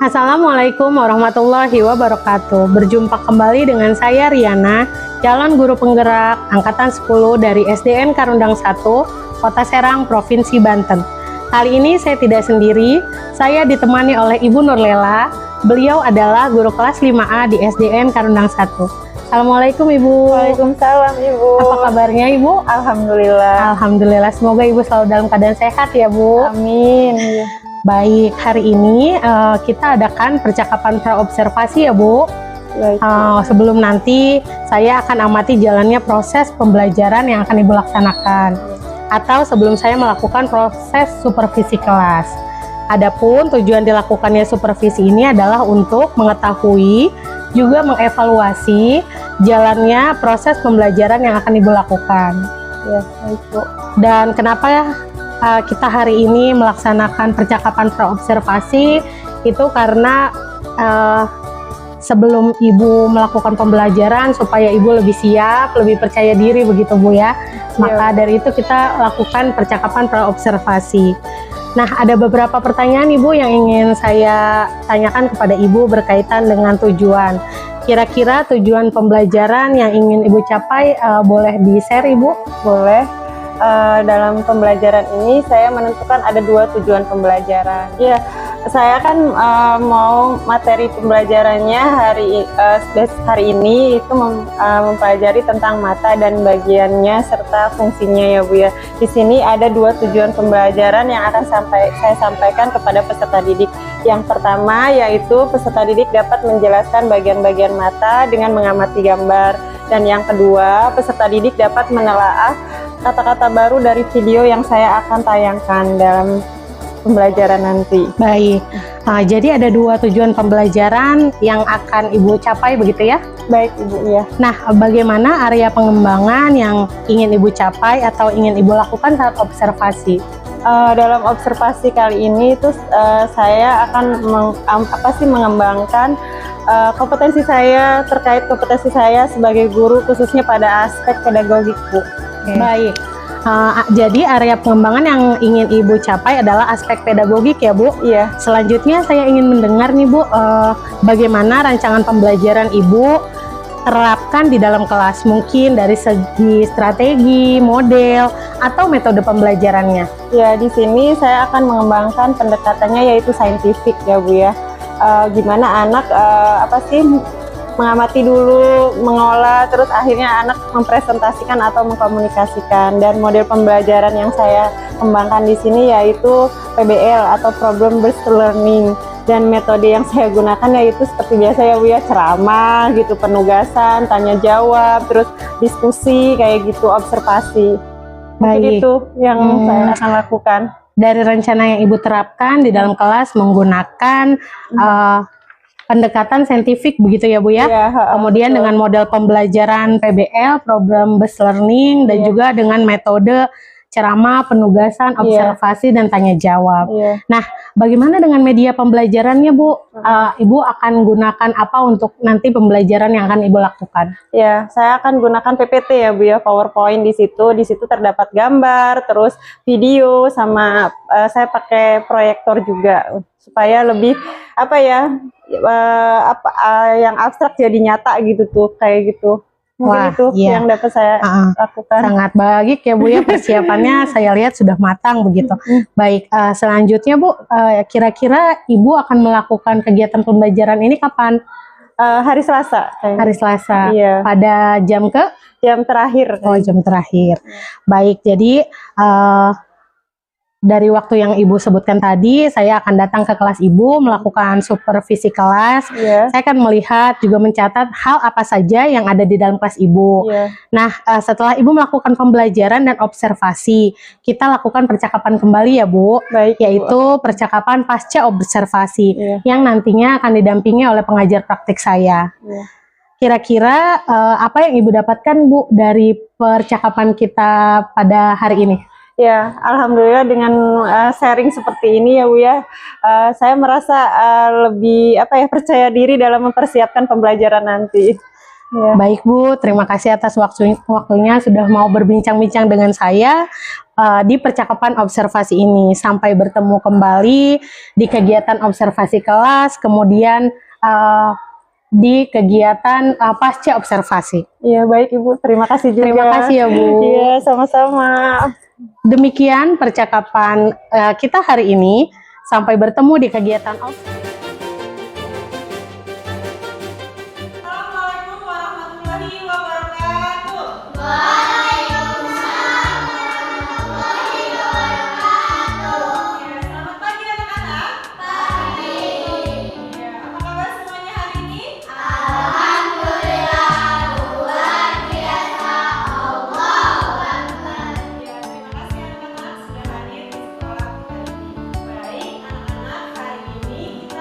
Assalamualaikum warahmatullahi wabarakatuh. Berjumpa kembali dengan saya Riana, calon guru penggerak angkatan 10 dari SDN Karundang 1, Kota Serang, Provinsi Banten. Kali ini saya tidak sendiri, saya ditemani oleh Ibu Nurlela. Beliau adalah guru kelas 5A di SDN Karundang 1. Assalamualaikum Ibu. Waalaikumsalam Ibu. Apa kabarnya Ibu? Alhamdulillah. Alhamdulillah, semoga Ibu selalu dalam keadaan sehat ya Bu. Amin. Baik, hari ini kita adakan percakapan praobservasi ya Bu. Sebelum nanti saya akan amati jalannya proses pembelajaran yang akan Ibu laksanakan. Atau sebelum saya melakukan proses supervisi kelas. Adapun tujuan dilakukannya supervisi ini adalah untuk mengetahui, juga mengevaluasi jalannya proses pembelajaran yang akan Ibu lakukan. Ya, baik Bu. Dan kenapa kita hari ini melaksanakan percakapan praobservasi itu karena sebelum Ibu melakukan pembelajaran supaya Ibu lebih siap, lebih percaya diri begitu Bu ya. Maka dari itu kita lakukan percakapan praobservasi. Nah, ada beberapa pertanyaan Ibu yang ingin saya tanyakan kepada Ibu berkaitan dengan tujuan. Kira-kira tujuan pembelajaran yang ingin Ibu capai boleh di-share Ibu? Boleh. Dalam pembelajaran ini saya menentukan ada 2 tujuan pembelajaran. Ya, saya kan mau materi pembelajarannya hari ini itu mempelajari tentang mata dan bagiannya serta fungsinya ya Bu ya. Di sini ada 2 tujuan pembelajaran yang akan saya sampaikan kepada peserta didik. Yang pertama yaitu peserta didik dapat menjelaskan bagian-bagian mata dengan mengamati gambar. Dan yang kedua, peserta didik dapat menelaah kata-kata baru dari video yang saya akan tayangkan dalam pembelajaran nanti. Baik, jadi ada 2 tujuan pembelajaran yang akan Ibu capai begitu ya? Baik Ibu, ya. Nah, bagaimana area pengembangan yang ingin Ibu capai atau ingin Ibu lakukan saat observasi? Dalam observasi kali ini itu saya akan mengembangkan kompetensi saya terkait kompetensi saya sebagai guru khususnya pada aspek pedagogik Bu. Okay. Baik, jadi area pengembangan yang ingin Ibu capai adalah aspek pedagogik ya Bu? Iya. Selanjutnya saya ingin mendengar nih Bu, bagaimana rancangan pembelajaran Ibu terapkan di dalam kelas, mungkin dari segi strategi, model, atau metode pembelajarannya. Ya, di sini saya akan mengembangkan pendekatannya yaitu saintifik ya Bu ya. Gimana anak mengamati dulu, mengolah, terus akhirnya anak mempresentasikan atau mengkomunikasikan. Dan model pembelajaran yang saya kembangkan di sini yaitu PBL atau Problem Based Learning. Dan metode yang saya gunakan yaitu seperti biasa ya Bu ya, ceramah gitu, penugasan, tanya jawab, terus diskusi kayak gitu, observasi. Baik. Itu yang saya akan lakukan. Dari rencana yang Ibu terapkan di dalam kelas menggunakan pendekatan saintifik begitu ya Bu ya. Kemudian dengan model pembelajaran PBL, Problem Based Learning, dan juga dengan metode ceramah, penugasan, observasi, dan tanya jawab. Nah, bagaimana dengan media pembelajarannya Bu? Ibu akan gunakan apa untuk nanti pembelajaran yang akan Ibu lakukan? Ya, saya akan gunakan PPT ya Bu ya, PowerPoint di situ. Di situ terdapat gambar, terus video, sama saya pakai proyektor juga supaya lebih yang abstrak jadi nyata gitu tuh, kayak gitu. Mungkin itu yang dapat saya lakukan. Sangat baik ya Bu ya, persiapannya saya lihat sudah matang begitu. Baik, selanjutnya Bu, kira-kira Ibu akan melakukan kegiatan pembelajaran ini kapan? Hari Selasa. Hari Selasa. Iya. Pada jam jam terakhir. Oh, jam terakhir. Baik, jadi dari waktu yang Ibu sebutkan tadi, saya akan datang ke kelas Ibu, melakukan supervisi kelas. Saya akan melihat, juga mencatat hal apa saja yang ada di dalam kelas Ibu. Nah, setelah Ibu melakukan pembelajaran dan observasi, kita lakukan percakapan kembali ya Bu. Baik, yaitu percakapan pasca observasi, yang nantinya akan didampingi oleh pengajar praktik saya. Kira-kira apa yang Ibu dapatkan Bu dari percakapan kita pada hari ini? Ya, alhamdulillah dengan sharing seperti ini ya Bu ya, saya merasa lebih percaya diri dalam mempersiapkan pembelajaran nanti. Ya. Baik Bu, terima kasih atas waktunya sudah mau berbincang-bincang dengan saya di percakapan observasi ini. Sampai bertemu kembali di kegiatan observasi kelas, kemudian di kegiatan pasca observasi. Iya, baik Ibu. Terima kasih juga. Terima kasih ya Bu. Iya, sama-sama. Demikian percakapan kita hari ini. Sampai bertemu di kegiatan observasi. Assalamualaikum warahmatullahi wabarakatuh. Ya, selamat pagi anak-anak. Ya, apa kabar semuanya hari ini? Ya, terima kasih anak-anak sudah hadir di sekolah hari ini. Baik, anak-anak, hari ini kita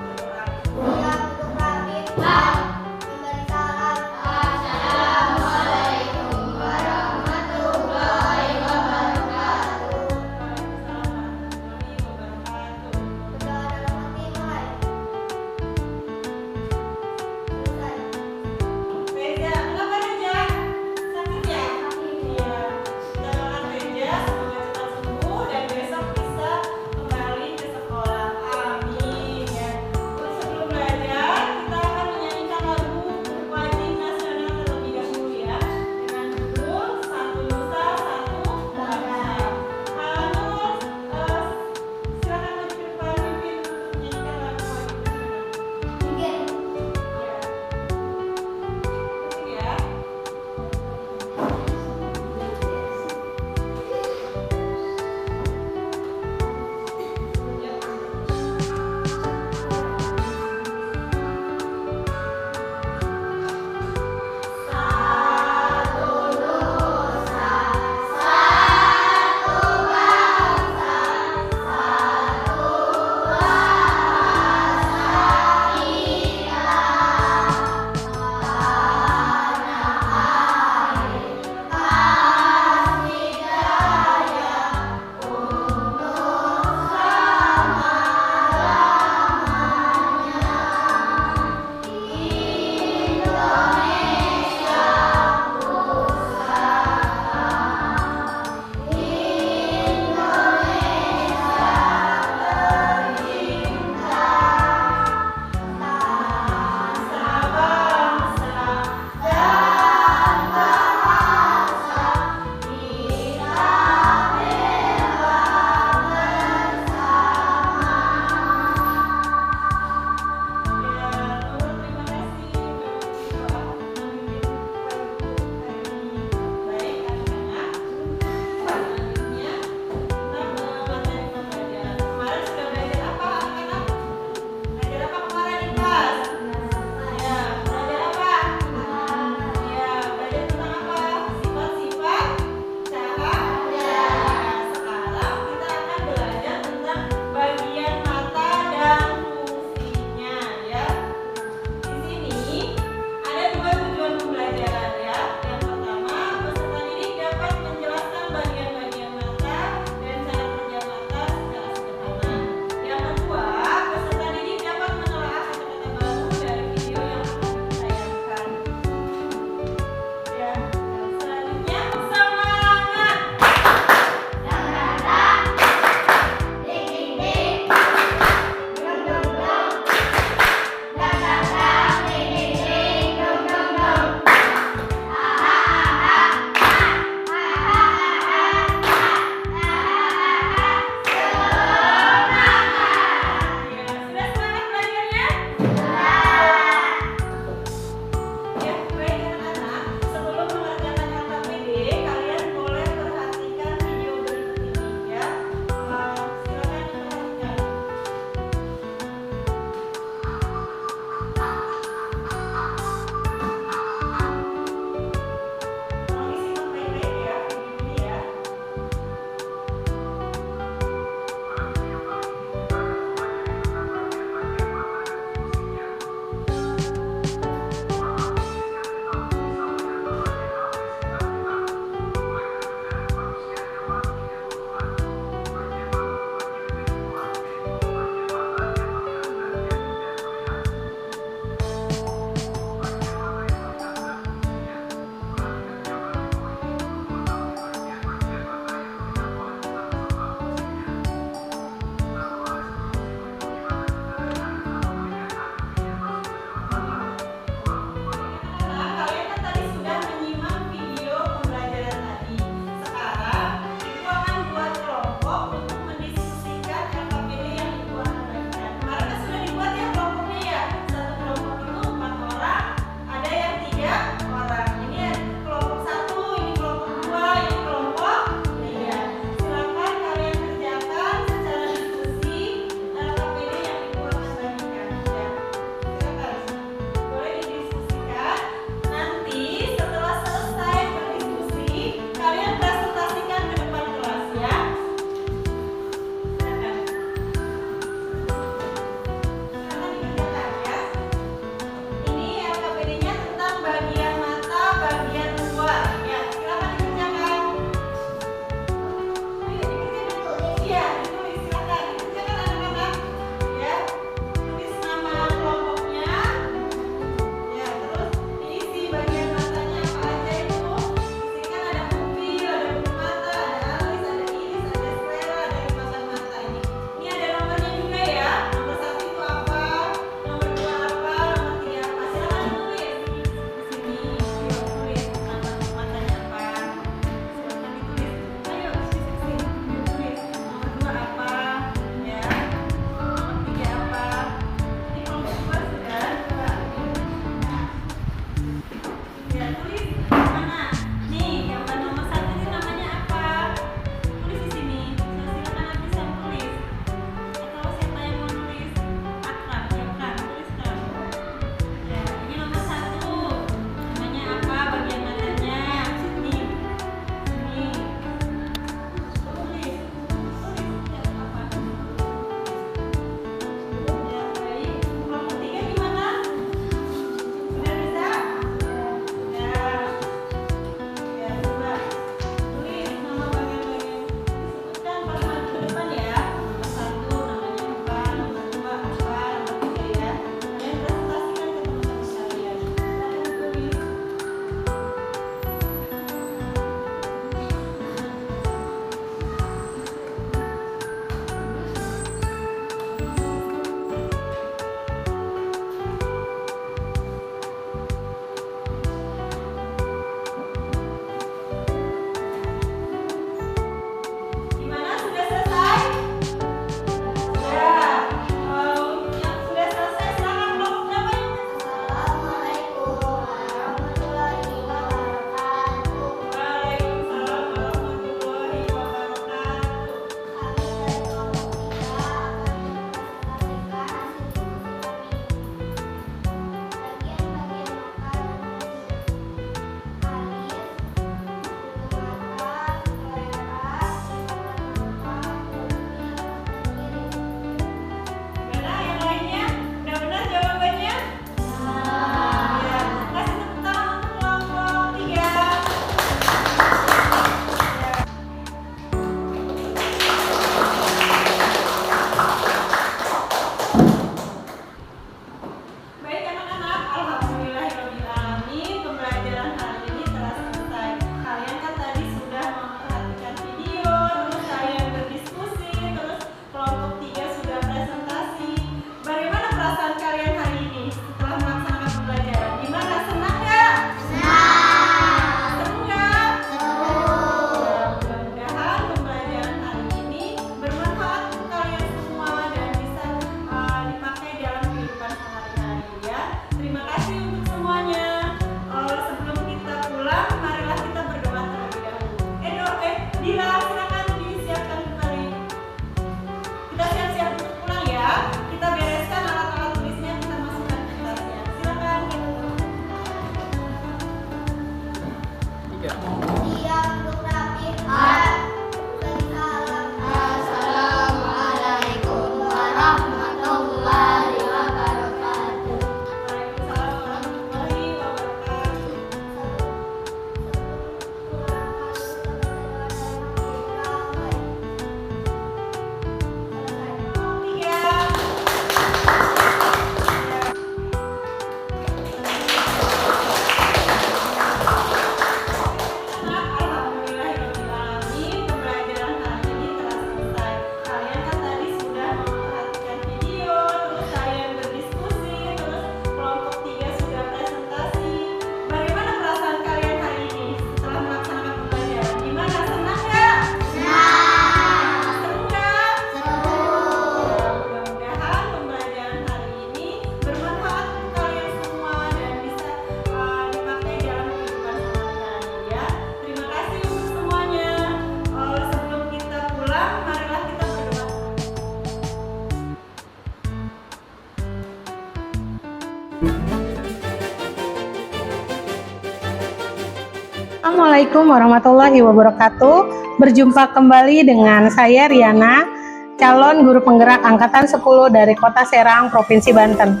Assalamualaikum warahmatullahi wabarakatuh. Berjumpa kembali dengan saya Riana, calon guru penggerak angkatan 10 dari Kota Serang, Provinsi Banten.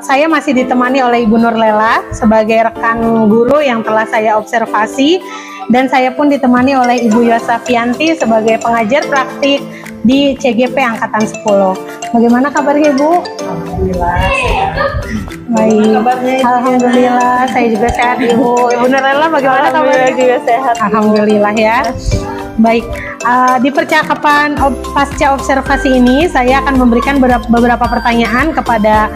Saya masih ditemani oleh Ibu Nurlela sebagai rekan guru yang telah saya observasi, dan saya pun ditemani oleh Ibu Yosafianti sebagai pengajar praktik di CGP angkatan 10. Bagaimana kabarnya Ibu? Alhamdulillah. Baik. Kabarnya Ibu? Alhamdulillah, saya juga sehat Ibu. Ibu Nurlela bagaimana Alhamdulillah kabarnya? juga sehat. Alhamdulillah ya. Baik, di percakapan pasca observasi ini saya akan memberikan beberapa pertanyaan kepada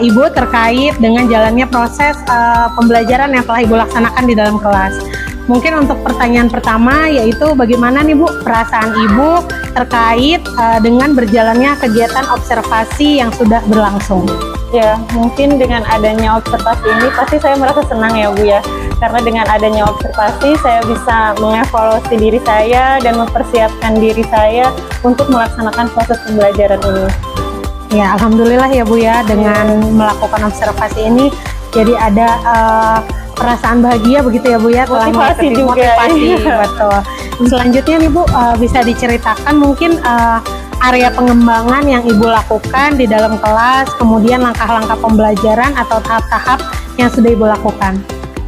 Ibu terkait dengan jalannya proses pembelajaran yang telah Ibu laksanakan di dalam kelas. Mungkin untuk pertanyaan pertama yaitu bagaimana nih Bu perasaan Ibu terkait dengan berjalannya kegiatan observasi yang sudah berlangsung? Ya, mungkin dengan adanya observasi ini pasti saya merasa senang ya Bu ya. Karena dengan adanya observasi saya bisa mengevaluasi diri saya dan mempersiapkan diri saya untuk melaksanakan proses pembelajaran ini. Ya, alhamdulillah ya Bu ya, dengan melakukan observasi ini jadi ada perasaan bahagia begitu ya Bu ya, telah Motivasi mengikuti juga, motivasi, iya. betul. Selanjutnya nih Bu, bisa diceritakan mungkin area pengembangan yang Ibu lakukan di dalam kelas, kemudian langkah-langkah pembelajaran atau tahap-tahap yang sudah Ibu lakukan.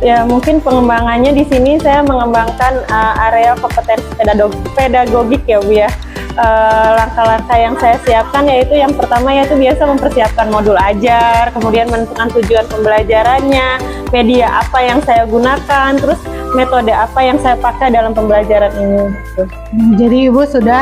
Ya, mungkin pengembangannya di sini saya mengembangkan area kompetensi pedagogik ya Bu ya. Langkah-langkah yang saya siapkan yaitu yang pertama yaitu biasa mempersiapkan modul ajar, kemudian menentukan tujuan pembelajarannya, media apa yang saya gunakan, terus metode apa yang saya pakai dalam pembelajaran ini. Jadi Ibu sudah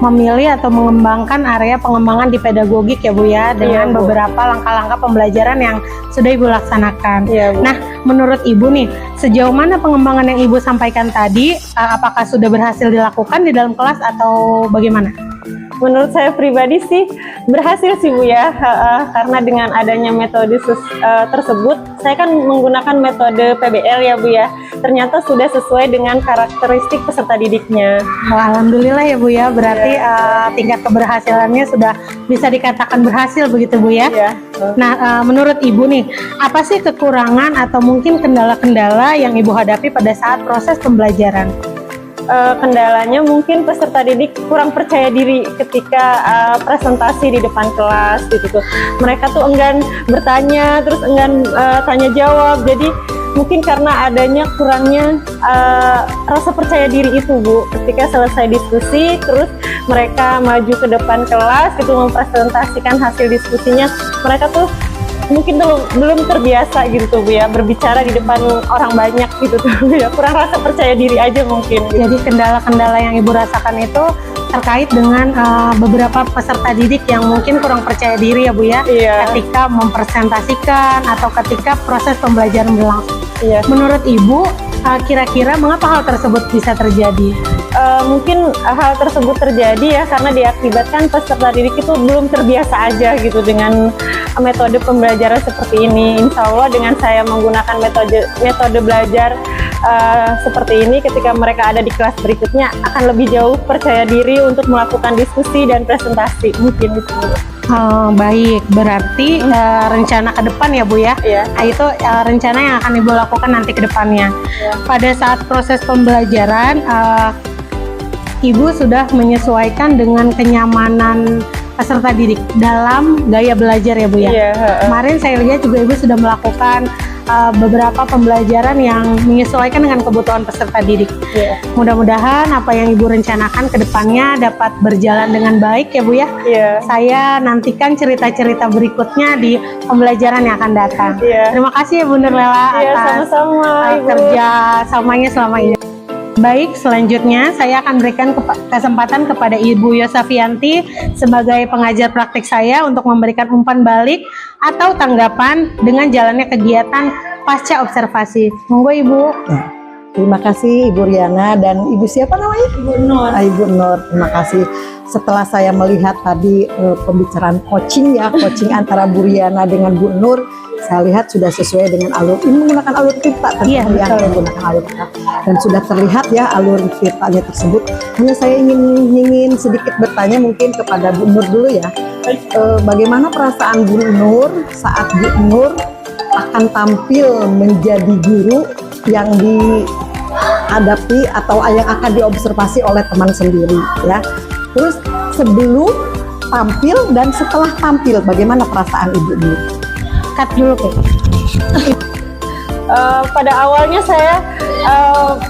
memilih atau mengembangkan area pengembangan di pedagogik ya Bu ya, dengan Iya, Bu. beberapa langkah-langkah pembelajaran yang sudah Ibu laksanakan. Iya, Bu. Nah, menurut Ibu nih, sejauh mana pengembangan yang Ibu sampaikan tadi, apakah sudah berhasil dilakukan di dalam kelas atau bagaimana? Menurut saya pribadi sih berhasil sih Bu ya, karena dengan adanya metode tersebut, saya kan menggunakan metode PBL ya Bu ya, ternyata sudah sesuai dengan karakteristik peserta didiknya. Alhamdulillah ya Bu ya, berarti tingkat keberhasilannya sudah bisa dikatakan berhasil begitu Bu ya? Ya. Nah, menurut Ibu nih, apa sih kekurangan atau mungkin kendala-kendala yang Ibu hadapi pada saat proses pembelajaran? Kendalanya mungkin peserta didik kurang percaya diri ketika presentasi di depan kelas gitu tuh. Mereka tuh enggan bertanya, terus enggan tanya jawab. Jadi mungkin karena adanya kurangnya rasa percaya diri itu Bu. Ketika selesai diskusi, terus mereka maju ke depan kelas gitu mempresentasikan hasil diskusinya, mereka tuh mungkin belum terbiasa gitu Bu ya, berbicara di depan orang banyak gitu tuh Bu ya, kurang rasa percaya diri aja mungkin. Jadi kendala-kendala yang Ibu rasakan itu terkait dengan beberapa peserta didik yang mungkin kurang percaya diri ya Bu ya, Iya. ketika mempresentasikan atau ketika proses pembelajaran berlangsung. Iya. Menurut Ibu, kira-kira mengapa hal tersebut bisa terjadi? Mungkin hal tersebut terjadi ya karena diakibatkan peserta didik itu belum terbiasa aja gitu dengan metode pembelajaran seperti ini. Insya Allah dengan saya menggunakan metode belajar seperti ini, ketika mereka ada di kelas berikutnya akan lebih jauh percaya diri untuk melakukan diskusi dan presentasi, mungkin itu. Baik, berarti rencana ke depan ya Bu ya? Iya. Nah, itu rencana yang akan Ibu lakukan nanti ke depannya. Iya. Pada saat proses pembelajaran, Ibu sudah menyesuaikan dengan kenyamanan peserta didik dalam gaya belajar ya Bu ya? Iya. Kemarin saya lihat juga Ibu sudah melakukan beberapa pembelajaran yang menyesuaikan dengan kebutuhan peserta didik. Iya. Mudah-mudahan apa yang Ibu rencanakan ke depannya dapat berjalan dengan baik ya Bu ya? Iya. Saya nantikan cerita-cerita berikutnya di pembelajaran yang akan datang. Iya. Terima kasih ya Bu Nurlela Iya, atas sama-sama Ibu. kerja samanya selama ini. Baik, selanjutnya saya akan berikan kesempatan kepada Ibu Yosafianti sebagai pengajar praktik saya untuk memberikan umpan balik atau tanggapan dengan jalannya kegiatan pasca observasi. Monggo Ibu. Ya, terima kasih Ibu Riana dan Ibu siapa namanya? Ibu Nur. Ibu Nur, terima kasih. Setelah saya melihat tadi pembicaraan coaching antara Bu Riana dengan Bu Nur, saya lihat sudah sesuai dengan alur. Ini menggunakan alur Tirta, Iya, yang betul. menggunakan alur Tirta. Dan sudah terlihat ya alur Tirtanya tersebut. Hanya saya ingin sedikit bertanya mungkin kepada Bu Nur dulu ya. Bagaimana perasaan Bu Nur saat Bu Nur akan tampil menjadi guru yang dihadapi atau yang akan diobservasi oleh teman sendiri ya. Terus sebelum tampil dan setelah tampil bagaimana perasaan Ibu Nur? Cut dulu Kak. Pada awalnya saya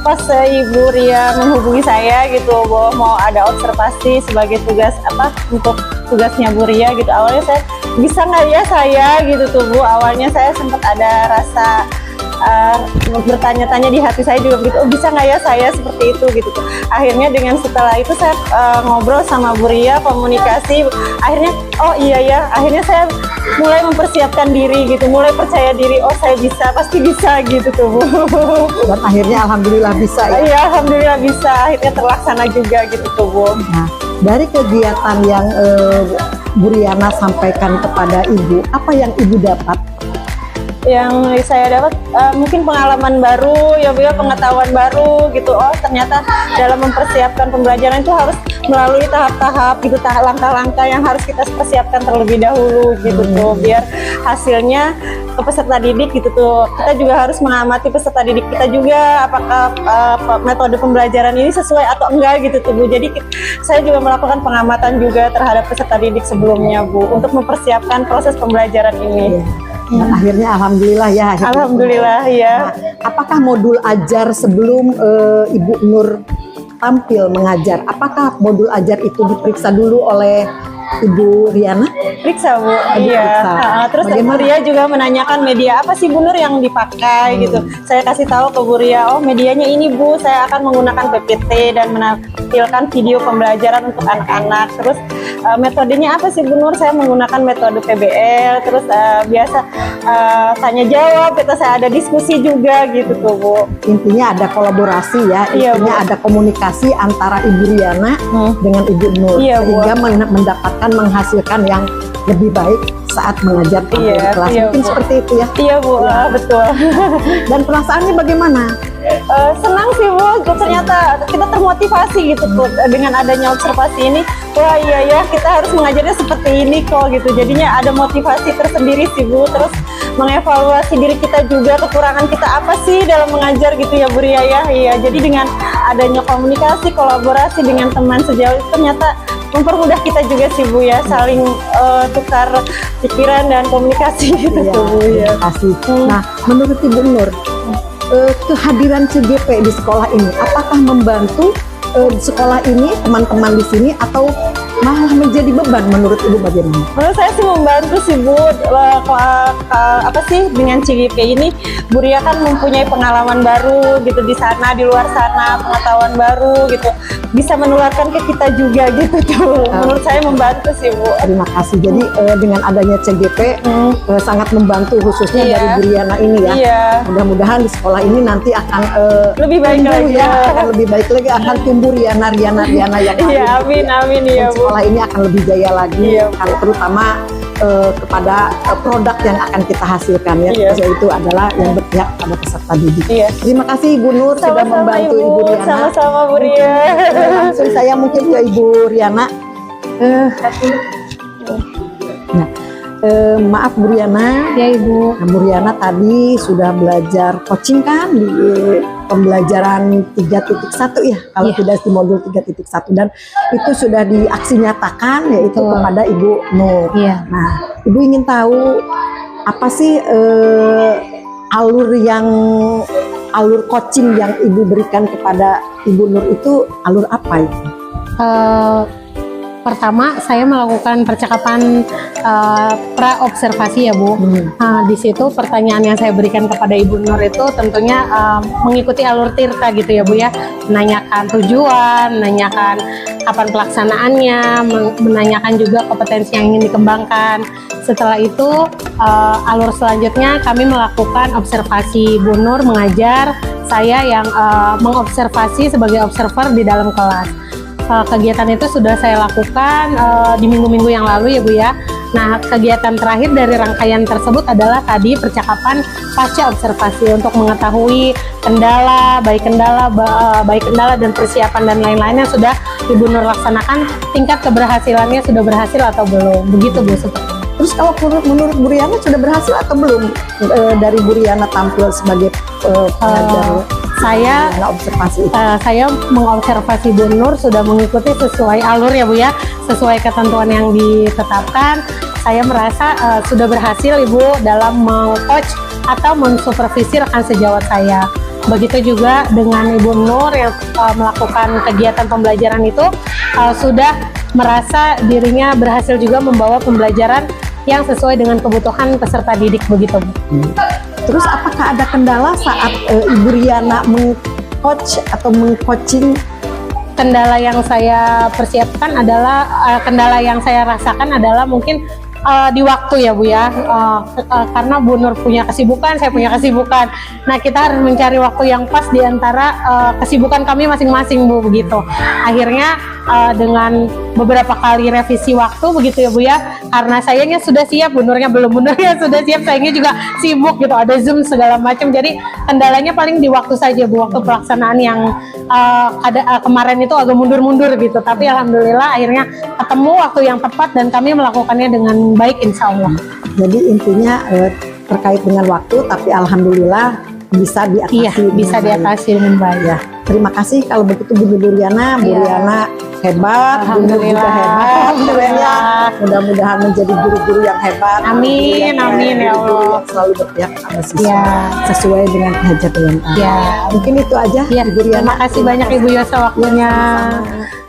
pas Ibu Ria menghubungi saya gitu bahwa mau ada observasi sebagai tugas untuk tugasnya Bu Ria gitu, awalnya saya bisa nggak ya saya gitu tuh Bu, awalnya saya sempat ada rasa bertanya-tanya di hati saya juga begitu, oh bisa nggak ya saya seperti itu gitu tuh. Akhirnya dengan setelah itu saya ngobrol sama Bu Ria, komunikasi, akhirnya oh iya ya, akhirnya saya mulai mempersiapkan diri gitu, mulai percaya diri, oh saya bisa, pasti bisa gitu tuh Bu. Dan akhirnya alhamdulillah bisa ya. Iya alhamdulillah bisa, akhirnya terlaksana juga gitu tuh Bu. Nah, dari kegiatan yang Bu Riana sampaikan kepada Ibu, apa yang Ibu dapat? Yang saya dapat mungkin pengalaman baru ya Bu ya, pengetahuan baru gitu. Oh ternyata dalam mempersiapkan pembelajaran itu harus melalui tahap-tahap gitu, langkah-langkah yang harus kita persiapkan terlebih dahulu gitu tuh, biar hasilnya ke peserta didik gitu tuh. Kita juga harus mengamati peserta didik kita juga, apakah metode pembelajaran ini sesuai atau enggak gitu tuh Bu. Jadi saya juga melakukan pengamatan juga terhadap peserta didik sebelumnya Bu, untuk mempersiapkan proses pembelajaran ini. Dan akhirnya alhamdulillah ya. Alhamdulillah ya. Nah, apakah modul ajar sebelum Ibu Nur tampil mengajar, apakah modul ajar itu diperiksa dulu oleh Ibu Riana? Periksa Bu, iya. Diperiksa. Terus Bu Bagaimana? Ria juga menanyakan media apa sih Bu Nur yang dipakai gitu. Saya kasih tahu ke Bu Ria, oh medianya ini Bu, saya akan menggunakan PPT dan menampilkan video pembelajaran untuk anak-anak. Terus metodenya apa sih Bu Nur? Saya menggunakan metode PBL. Terus biasa tanya jawab, kita saya ada diskusi juga gitu tuh Bu. Intinya ada kolaborasi ya, Iya, intinya Bu. ada komunikasi antara Ibu Riana dengan Ibu Nur, Iya, Bu. sehingga mendapatkan menghasilkan yang lebih baik saat mengajar di Iya, kelas. iya, Mungkin Bu. seperti itu ya. Iya Bu, betul. Dan perasaannya bagaimana? Senang sih Bu, ternyata kita termotivasi gitu Bu dengan adanya observasi ini. Wah iya ya, kita harus mengajarnya seperti ini kok gitu. Jadinya ada motivasi tersendiri sih Bu. Terus mengevaluasi diri kita juga, kekurangan kita apa sih dalam mengajar gitu ya Bu Ria ya. Iya, jadi dengan adanya komunikasi, kolaborasi dengan teman sejauh itu ternyata mempermudah kita juga sih Bu ya, saling tukar pikiran dan komunikasi gitu Iya, tuh Bu ya. terima kasih. Nah, menurut Ibu Nur, kehadiran CGP di sekolah ini apakah membantu sekolah ini, teman-teman di sini, atau malah menjadi beban menurut Ibu bagaimana? Menurut saya sih membantu sih Bu, apa sih dengan CGP ini Bu Ria kan mempunyai pengalaman baru gitu di sana, di luar sana, pengetahuan baru gitu, bisa menularkan ke kita juga gitu tuh. Menurut saya membantu sih Bu. Terima kasih. Jadi dengan adanya CGP sangat membantu khususnya Iya. dari Bu Riana ini ya. Iya. Mudah-mudahan di sekolah ini nanti akan Lebih baik tumbuh lagi ya, ya. akan lebih baik lagi, akan tumbuh Riana yang lain. Iya, amin amin Dan ya Bu. sekolah ini akan lebih jaya lagi, Iya, Bu. terutama kepada produk yang akan kita hasilkan ya, Iya. yaitu adalah yang berpihak pada peserta didik. Iya. Terima kasih Ibu Nur sudah Sama-sama membantu Ibu, Ibu Riana. sama-sama Bu Ria. Langsung saya mungkin ke Ibu Riana. Nah, maaf Bu Riana. Ya Ibu. Nah, Bu Riana tadi sudah belajar coaching kan di pembelajaran 3.1 ya, kalau Iya. tidak di modul 3.1, dan itu sudah diaksi nyatakan yaitu Betul. kepada Ibu Nur. Iya. Nah, Ibu ingin tahu apa sih alur coaching yang Ibu berikan kepada Ibu Nur itu alur apa itu? Pertama, saya melakukan percakapan pra-observasi ya Bu. Nah, di situ pertanyaan yang saya berikan kepada Ibu Nur itu tentunya mengikuti alur tirta gitu ya Bu ya. Menanyakan tujuan, menanyakan kapan pelaksanaannya, menanyakan juga kompetensi yang ingin dikembangkan. Setelah itu alur selanjutnya kami melakukan observasi. Bu Nur mengajar, saya yang mengobservasi sebagai observer di dalam kelas. Kegiatan itu sudah saya lakukan di minggu-minggu yang lalu ya Bu ya. Nah, kegiatan terakhir dari rangkaian tersebut adalah tadi percakapan pasca observasi untuk mengetahui kendala, baik kendala dan persiapan dan lain-lain yang sudah Ibu Nur laksanakan, tingkat keberhasilannya sudah berhasil atau belum. Begitu Bu. Terus kalau menurut Bu Riana sudah berhasil atau belum dari Bu Riana tampil sebagai pengajar Saya observasi? saya mengobservasi Bu Nur sudah mengikuti sesuai alur ya Bu ya, sesuai ketentuan yang ditetapkan. Saya merasa sudah berhasil Ibu dalam meng-coach atau mensupervisi rekan sejawat saya. Begitu juga dengan Ibu Nur yang melakukan kegiatan pembelajaran itu sudah merasa dirinya berhasil juga membawa pembelajaran yang sesuai dengan kebutuhan peserta didik begitu Bu. Terus apakah ada kendala saat Ibu Riana meng-coach atau meng-coaching? Kendala yang saya persiapkan adalah kendala yang saya rasakan adalah mungkin di waktu ya Bu ya, karena Bu Nur punya kesibukan, saya punya kesibukan. Nah kita harus mencari waktu yang pas di antara kesibukan kami masing-masing Bu begitu. Akhirnya dengan beberapa kali revisi waktu begitu ya Bu ya, karena sayangnya sudah siap, Bu Nurnya belum, Bu Nurnya sudah siap, sayangnya juga sibuk gitu, ada Zoom segala macam. Jadi kendalanya paling di waktu saja Bu, waktu pelaksanaan yang kemarin itu agak mundur-mundur gitu. Tapi alhamdulillah akhirnya ketemu waktu yang tepat dan kami melakukannya dengan baik insya Allah. Jadi intinya terkait dengan waktu, tapi alhamdulillah bisa diatasi. Iya, bisa diatasi dengan baik. Ya, terima kasih kalau begitu Bu Riana. Bu Iya. Riana hebat, Bu Nur juga hebat. Keren ya. Mudah-mudahan menjadi guru-guru yang hebat. Amin, amin ya Guru-guru Allah. yang selalu berpihak pada siswa Iya. sesuai dengan hajat yang ada. Ya, Mungkin itu aja, ya, Bu Riana. terima kasih banyak Ibu Yosa waktunya. Sama-sama.